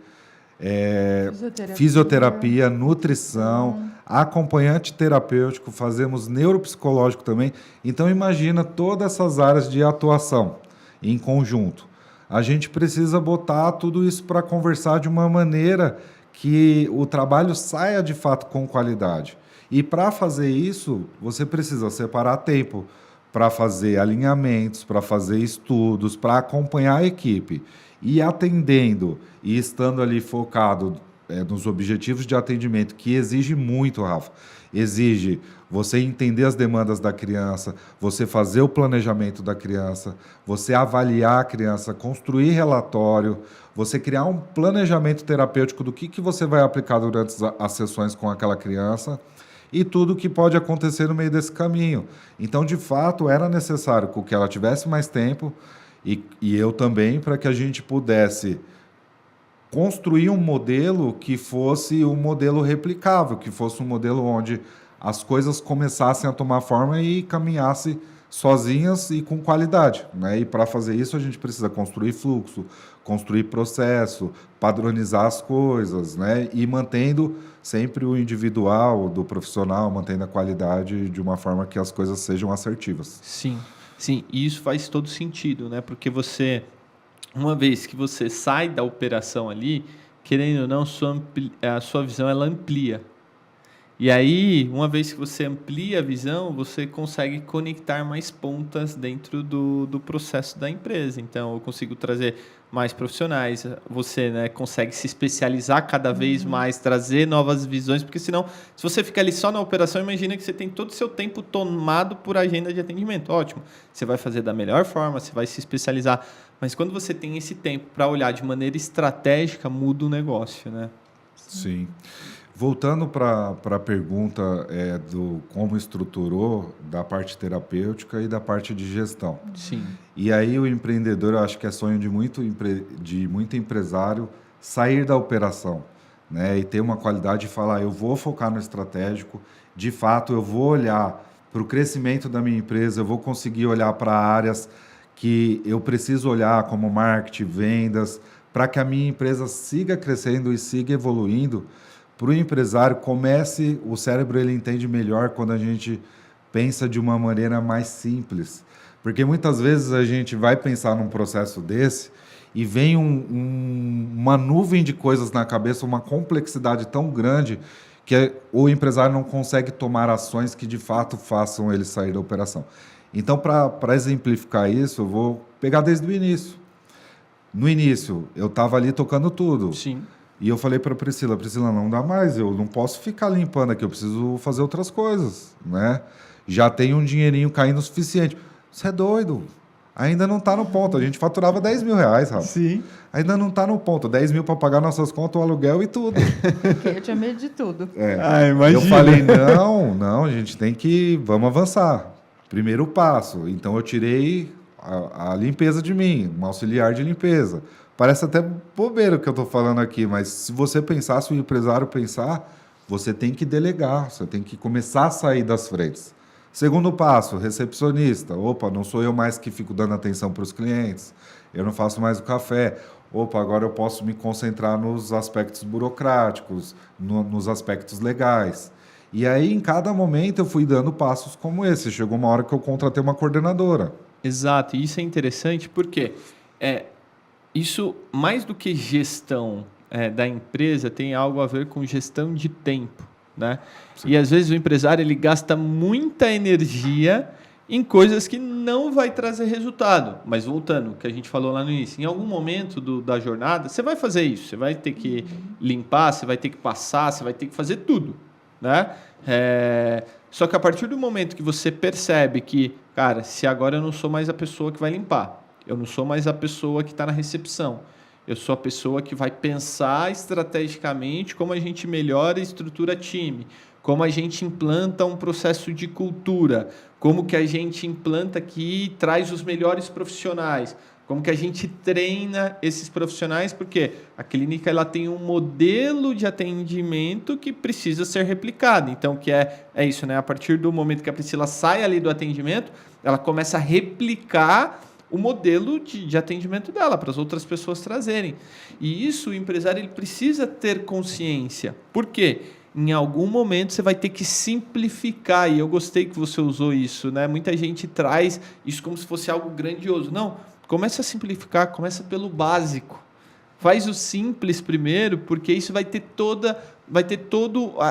fisioterapia, nutrição, acompanhante terapêutico, fazemos neuropsicológico também. Então, imagina todas essas áreas de atuação em conjunto. A gente precisa botar tudo isso para conversar de uma maneira que o trabalho saia de fato com qualidade. E para fazer isso, você precisa separar tempo para fazer alinhamentos, para fazer estudos, para acompanhar a equipe. E atendendo e estando ali focado nos objetivos de atendimento, que exige muito, Rafa. Exige você entender as demandas da criança, você fazer o planejamento da criança, você avaliar a criança, construir relatório, você criar um planejamento terapêutico do que você vai aplicar durante as sessões com aquela criança e tudo que pode acontecer no meio desse caminho. Então, de fato, era necessário que ela tivesse mais tempo e eu também, para que a gente pudesse construir um modelo que fosse um modelo replicável, que fosse um modelo onde as coisas começassem a tomar forma e caminhassem sozinhas e com qualidade. Né? E para fazer isso a gente precisa construir fluxo, construir processo, padronizar as coisas, né? E mantendo sempre o individual do profissional, mantendo a qualidade de uma forma que as coisas sejam assertivas. Sim, e isso faz todo sentido, né? Porque uma vez que você sai da operação ali, querendo ou não, a sua visão ela amplia. E aí, uma vez que você amplia a visão, você consegue conectar mais pontas dentro do processo da empresa. Então, eu consigo trazer mais profissionais, você, né, consegue se especializar cada vez mais, trazer novas visões, porque senão, se você ficar ali só na operação, imagina que você tem todo o seu tempo tomado por agenda de atendimento. Ótimo, você vai fazer da melhor forma, você vai se especializar, mas quando você tem esse tempo para olhar de maneira estratégica, muda o negócio, né? Sim. Voltando para a pergunta do como estruturou da parte terapêutica e da parte de gestão. Sim. E aí o empreendedor, eu acho que é sonho de muito empresário sair da operação, né? E ter uma qualidade de falar, eu vou focar no estratégico, de fato eu vou olhar para o crescimento da minha empresa, eu vou conseguir olhar para áreas que eu preciso olhar, como marketing, vendas, para que a minha empresa siga crescendo e siga evoluindo. Para o empresário, o cérebro ele entende melhor quando a gente pensa de uma maneira mais simples. Porque muitas vezes a gente vai pensar num processo desse e vem uma nuvem de coisas na cabeça, uma complexidade tão grande que o empresário não consegue tomar ações que de fato façam ele sair da operação. Então, para exemplificar isso, eu vou pegar desde o início. No início, eu estava ali tocando tudo. Sim. E eu falei para a Priscila, não dá mais, eu não posso ficar limpando aqui, eu preciso fazer outras coisas, né? Já tem um dinheirinho caindo o suficiente. Você é doido? Ainda não está no ponto. A gente faturava 10 mil reais, Rafa. Sim. Ainda não está no ponto. 10 mil para pagar nossas contas, o aluguel e tudo. Porque eu tinha medo de tudo. Eu falei, não, a gente tem que... Vamos avançar. Primeiro passo. Então, eu tirei a limpeza de mim, um auxiliar de limpeza. Parece até bobeira o que eu estou falando aqui, mas se você pensar, se o empresário pensar, você tem que delegar, você tem que começar a sair das frentes. Segundo passo, recepcionista. Opa, não sou eu mais que fico dando atenção para os clientes, eu não faço mais o café. Opa, agora eu posso me concentrar nos aspectos burocráticos, nos aspectos legais. E aí, em cada momento, eu fui dando passos como esse. Chegou uma hora que eu contratei uma coordenadora. Exato, e isso é interessante porque isso, mais do que gestão da empresa, tem algo a ver com gestão de tempo, né? Sim. E às vezes o empresário ele gasta muita energia em coisas que não vai trazer resultado. Mas voltando, o que a gente falou lá no início, em algum momento da jornada, você vai fazer isso, você vai ter que limpar, você vai ter que passar, você vai ter que fazer tudo, né? Só que a partir do momento que você percebe que, cara, se agora eu não sou mais a pessoa que vai limpar, eu não sou mais a pessoa que está na recepção. Eu sou a pessoa que vai pensar estrategicamente como a gente melhora a estrutura time, como a gente implanta um processo de cultura, como que a gente implanta aqui e traz os melhores profissionais, como que a gente treina esses profissionais, porque a clínica ela tem um modelo de atendimento que precisa ser replicado. Então, que é isso, né? A partir do momento que a Priscila sai ali do atendimento, ela começa a replicar o modelo de atendimento dela para as outras pessoas trazerem. E isso o empresário ele precisa ter consciência. Por quê? Em algum momento você vai ter que simplificar, e eu gostei que você usou isso, né? Muita gente traz isso como se fosse algo grandioso. Não, começa a simplificar, começa pelo básico. Faz o simples primeiro, porque isso vai ter toda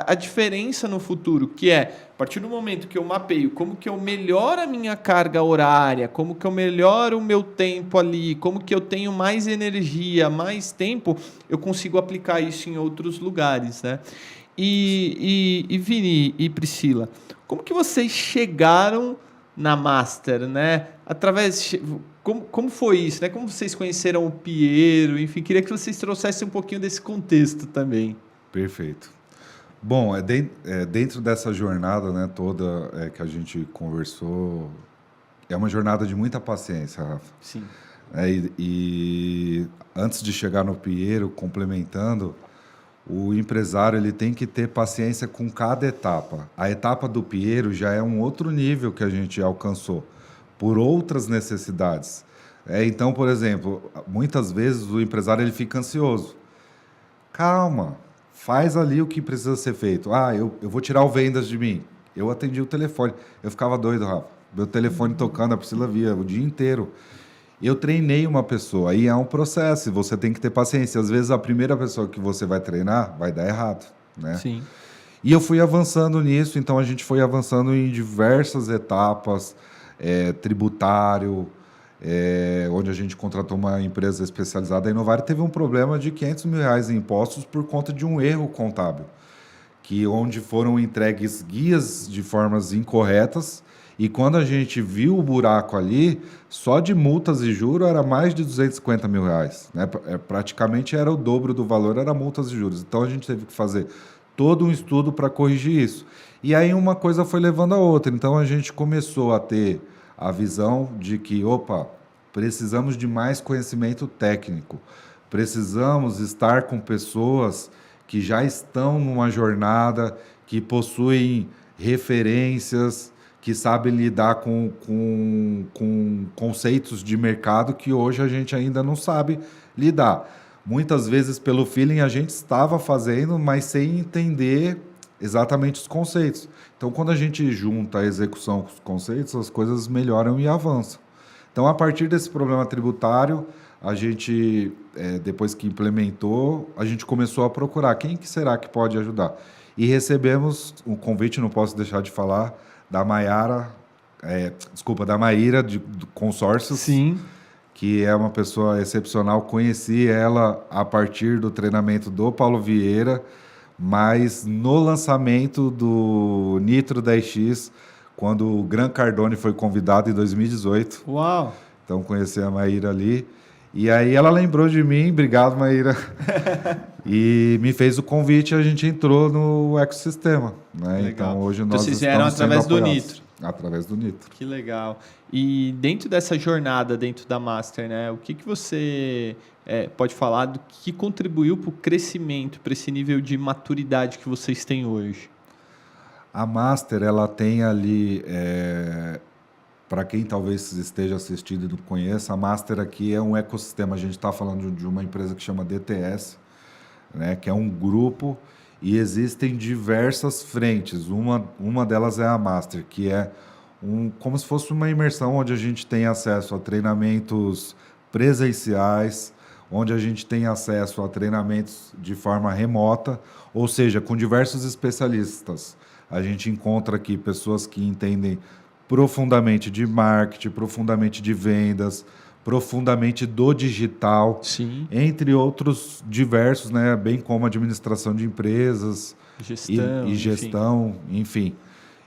a diferença no futuro, que é, a partir do momento que eu mapeio como que eu melhoro a minha carga horária, como que eu melhoro o meu tempo ali, como que eu tenho mais energia, mais tempo, eu consigo aplicar isso em outros lugares, né? E Vini e Priscila, como que vocês chegaram na Master, né? Como foi isso, né? Como vocês conheceram o Piero? Enfim, queria que vocês trouxessem um pouquinho desse contexto também. Perfeito. Bom, dentro dessa jornada, né, toda que a gente conversou, é uma jornada de muita paciência, Rafa. Sim. E antes de chegar no Piero, complementando, o empresário ele tem que ter paciência com cada etapa. A etapa do Piero já é um outro nível que a gente alcançou, por outras necessidades. Então, por exemplo, muitas vezes o empresário ele fica ansioso. Calma, faz ali o que precisa ser feito. Eu vou tirar o vendas de mim. Eu atendi o telefone. Eu ficava doido, Rafa. Meu telefone tocando, a Priscila via o dia inteiro. Eu treinei uma pessoa. Aí é um processo, você tem que ter paciência. Às vezes a primeira pessoa que você vai treinar vai dar errado, né? Sim. E eu fui avançando nisso, então a gente foi avançando em diversas etapas, tributário, onde a gente contratou uma empresa especializada. A Inovar teve um problema de R$500 mil em impostos por conta de um erro contábil, onde foram entregues guias de formas incorretas, e quando a gente viu o buraco ali, só de multas e juros era mais de R$250 mil, né? Praticamente era o dobro do valor, era multas e juros. Então a gente teve que fazer todo um estudo para corrigir isso. E aí uma coisa foi levando a outra. Então a gente começou a ter a visão de que, opa, precisamos de mais conhecimento técnico, precisamos estar com pessoas que já estão numa jornada, que possuem referências, que sabem lidar com conceitos de mercado que hoje a gente ainda não sabe lidar. Muitas vezes, pelo feeling, a gente estava fazendo, mas sem entender exatamente os conceitos. Então, quando a gente junta a execução com os conceitos, as coisas melhoram e avançam. Então, a partir desse problema tributário, a gente, depois que implementou, a gente começou a procurar quem que será que pode ajudar. E recebemos um convite, não posso deixar de falar, da da Maíra, do Consórcios. Sim. Que é uma pessoa excepcional. Conheci ela a partir do treinamento do Paulo Vieira, mas no lançamento do Nitro 10X, quando o Gran Cardone foi convidado em 2018. Uau! Então, conheci a Maíra ali. E aí ela lembrou de mim, obrigado, Maíra, e me fez o convite e a gente entrou no ecossistema. Né? Então, hoje nós vocês vieram através do Nitro. Através do Nitro. Que legal. E dentro dessa jornada, dentro da Master, né, o que você pode falar do que contribuiu para o crescimento, para esse nível de maturidade que vocês têm hoje? A Master, ela tem ali, para quem talvez esteja assistindo e não conheça, a Master aqui é um ecossistema. A gente está falando de uma empresa que chama DTS, né, que é um grupo, e existem diversas frentes. Uma delas é a Master, que é como se fosse uma imersão onde a gente tem acesso a treinamentos presenciais, onde a gente tem acesso a treinamentos de forma remota, ou seja, com diversos especialistas. A gente encontra aqui pessoas que entendem profundamente de marketing, profundamente de vendas, profundamente do digital, sim, entre outros diversos, né, bem como administração de empresas e gestão, enfim.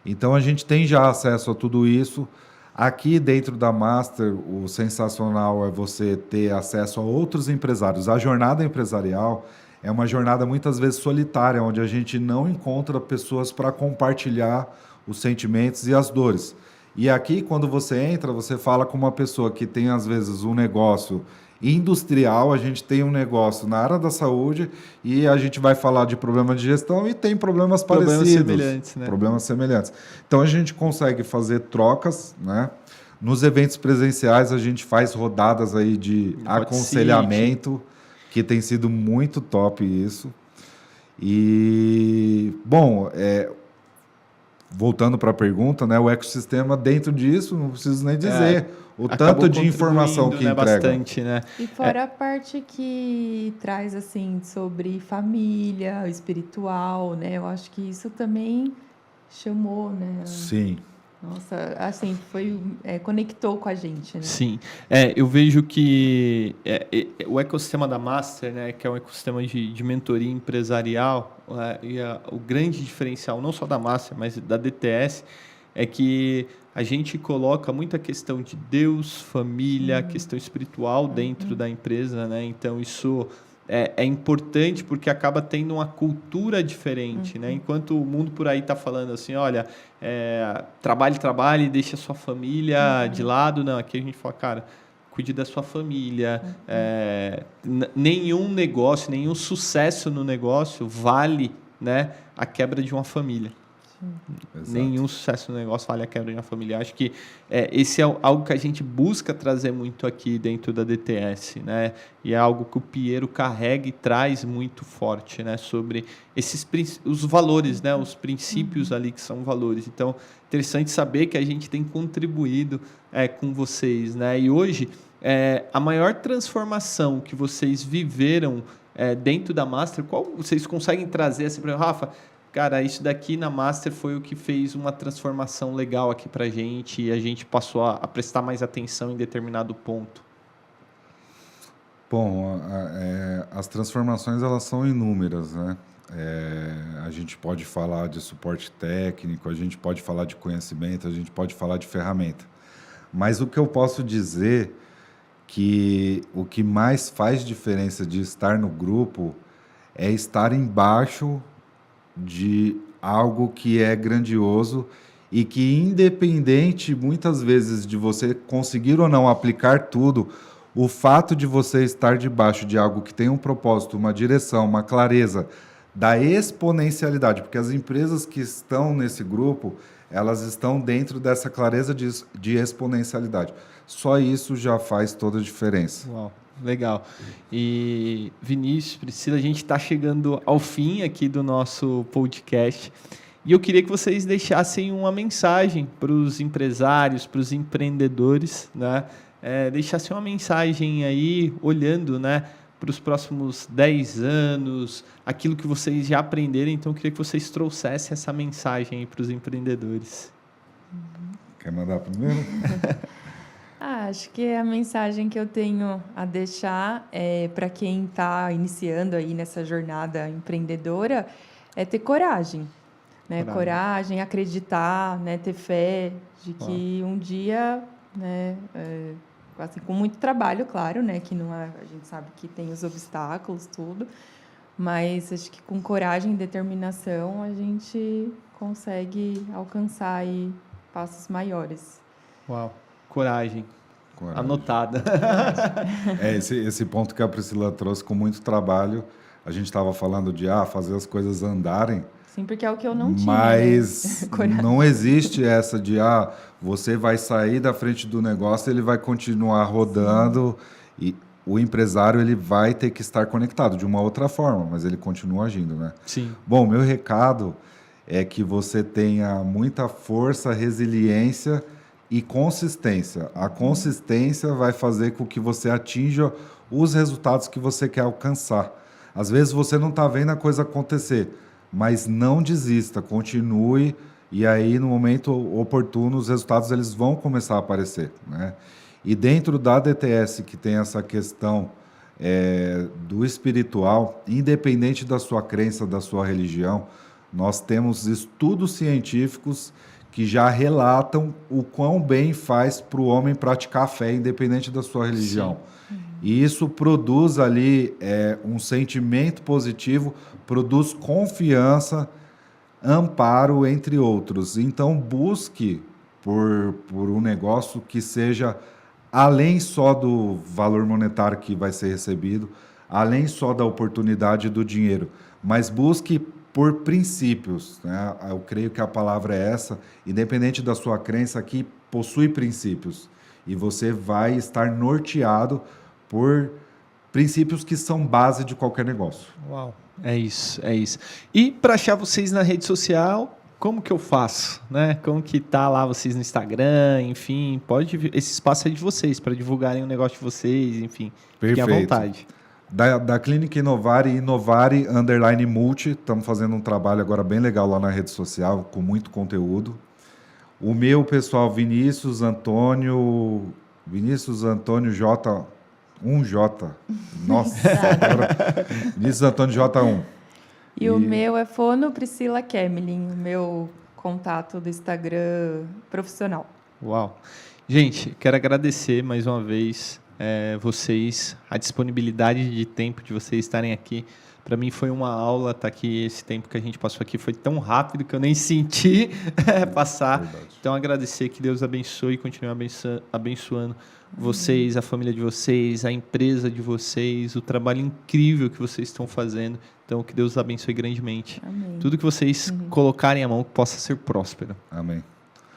Então a gente tem já acesso a tudo isso. Aqui dentro da Master, o sensacional é você ter acesso a outros empresários. A jornada empresarial é uma jornada muitas vezes solitária, onde a gente não encontra pessoas para compartilhar os sentimentos e as dores. E aqui, quando você entra, você fala com uma pessoa que tem, às vezes, um negócio industrial, a gente tem um negócio na área da saúde e a gente vai falar de problema de gestão e tem problemas parecidos. Semelhantes, né? Problemas semelhantes. Então, a gente consegue fazer trocas, né? Nos eventos presenciais, a gente faz rodadas aí de aconselhamento, que tem sido muito top isso. E, bom, voltando para a pergunta, né, o ecossistema dentro disso, não preciso nem dizer, o tanto de informação que entrega. Bastante, né? E fora a parte que traz assim sobre família, espiritual, né? Eu acho que isso também chamou, né? Sim. Nossa, assim, conectou com a gente, né? Sim. Eu vejo que o ecossistema da Master, né, que é um ecossistema de mentoria empresarial, o grande diferencial, não só da Master, mas da DTS, é que a gente coloca muita questão de Deus, família, questão espiritual dentro da empresa, né? Então, isso é importante porque acaba tendo uma cultura diferente, né? Enquanto o mundo por aí está falando assim, olha, trabalhe, deixa a sua família de lado. Não, aqui a gente fala, cara, cuide da sua família. Nenhum negócio, nenhum sucesso no negócio vale, né, a quebra de uma família. Nenhum sucesso no negócio vale a quebra de uma família. Acho que esse é algo que a gente busca trazer muito aqui dentro da DTS, né? E é algo que o Piero carrega e traz muito forte, né? Sobre os valores, né? Os princípios ali que são valores. Então, interessante saber que a gente tem contribuído com vocês, né? E hoje, a maior transformação que vocês viveram dentro da Master, qual vocês conseguem trazer assim para o Rafa? Cara, isso daqui na Master foi o que fez uma transformação legal aqui para a gente e a gente passou a prestar mais atenção em determinado ponto. Bom, as transformações elas são inúmeras, né? A gente pode falar de suporte técnico, a gente pode falar de conhecimento, a gente pode falar de ferramenta. Mas o que eu posso dizer que o que mais faz diferença de estar no grupo é estar embaixo de algo que é grandioso e que, independente, muitas vezes, de você conseguir ou não aplicar tudo, o fato de você estar debaixo de algo que tem um propósito, uma direção, uma clareza da exponencialidade, porque as empresas que estão nesse grupo, elas estão dentro dessa clareza de exponencialidade. Só isso já faz toda a diferença. Uau, legal. E Vinícius, Priscila, a gente está chegando ao fim aqui do nosso podcast e eu queria que vocês deixassem uma mensagem para os empresários, para os empreendedores, né? Deixassem uma mensagem aí, olhando, né, para os próximos 10 anos, aquilo que vocês já aprenderam. Então, eu queria que vocês trouxessem essa mensagem aí para os empreendedores. Quer mandar primeiro? Acho que a mensagem que eu tenho a deixar para quem está iniciando aí nessa jornada empreendedora é ter coragem, né? Coragem, acreditar, né? Ter fé de que um dia, né? Assim, com muito trabalho, claro, né? Que não é, a gente sabe que tem os obstáculos, tudo, mas acho que com coragem e determinação a gente consegue alcançar aí passos maiores. Uau, coragem. Anotada. Esse ponto que a Priscila trouxe, com muito trabalho, a gente estava falando de fazer as coisas andarem. Sim, porque é o que eu não tinha. Mas né? não existe essa de você vai sair da frente do negócio, ele vai continuar rodando. Sim. E o empresário ele vai ter que estar conectado de uma outra forma, mas ele continua agindo, né? Sim. Bom, meu recado é que você tenha muita força, resiliência e consistência. A consistência vai fazer com que você atinja os resultados que você quer alcançar. Às vezes você não está vendo a coisa acontecer, mas não desista, continue, e aí no momento oportuno os resultados eles vão começar a aparecer, né? E dentro da DTS, que tem essa questão do espiritual, independente da sua crença, da sua religião, nós temos estudos científicos que já relatam o quão bem faz para o homem praticar a fé, independente da sua religião. Sim. E isso produz ali um sentimento positivo, produz confiança, amparo, entre outros. Então, busque por um negócio que seja além só do valor monetário que vai ser recebido, além só da oportunidade do dinheiro, mas busque por princípios, né? Eu creio que a palavra é essa, independente da sua crença, aqui possui princípios, e você vai estar norteado por princípios que são base de qualquer negócio. Uau, é isso. E para achar vocês na rede social, como que eu faço, né? Como que tá lá vocês no Instagram, enfim, esse espaço é de vocês, para divulgarem o negócio de vocês, enfim, fiquem à vontade. Da Clínica Inovare, _multi, estamos fazendo um trabalho agora bem legal lá na rede social, com muito conteúdo. O meu pessoal, Vinícius Antônio J, 1J. Nossa, agora, Vinícius Antônio J1. E o meu é Fono Priscila Kemelin, o meu contato do Instagram profissional. Uau. Gente, quero agradecer mais uma vez vocês, a disponibilidade de tempo de vocês estarem aqui. Para mim foi uma aula estar aqui. Esse tempo que a gente passou aqui foi tão rápido que eu nem senti passar. Verdade. Então, agradecer, que Deus abençoe e continue abençoando vocês, a família de vocês, a empresa de vocês, o trabalho incrível que vocês estão fazendo. Então, que Deus abençoe grandemente. Amém. Tudo que vocês colocarem à mão que possa ser próspero. Amém.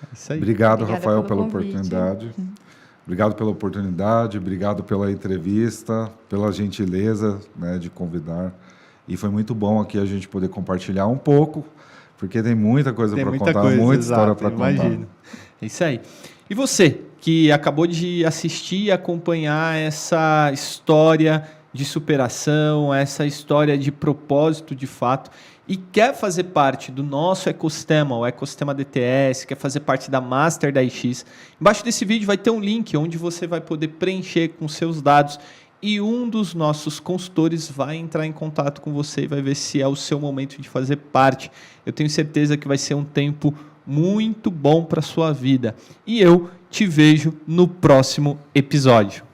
É isso aí. Obrigado, Rafael, pela oportunidade. Obrigado pela oportunidade, obrigado pela entrevista, pela gentileza, né, de convidar. E foi muito bom aqui a gente poder compartilhar um pouco, porque tem muita coisa para contar, muita história para contar. Imagino. É isso aí. E você, que acabou de assistir e acompanhar essa história de superação, essa história de propósito de fato, e quer fazer parte do nosso ecossistema, o ecossistema DTS, quer fazer parte da Master 10X, embaixo desse vídeo vai ter um link onde você vai poder preencher com seus dados e um dos nossos consultores vai entrar em contato com você e vai ver se é o seu momento de fazer parte. Eu tenho certeza que vai ser um tempo muito bom para a sua vida. E eu te vejo no próximo episódio.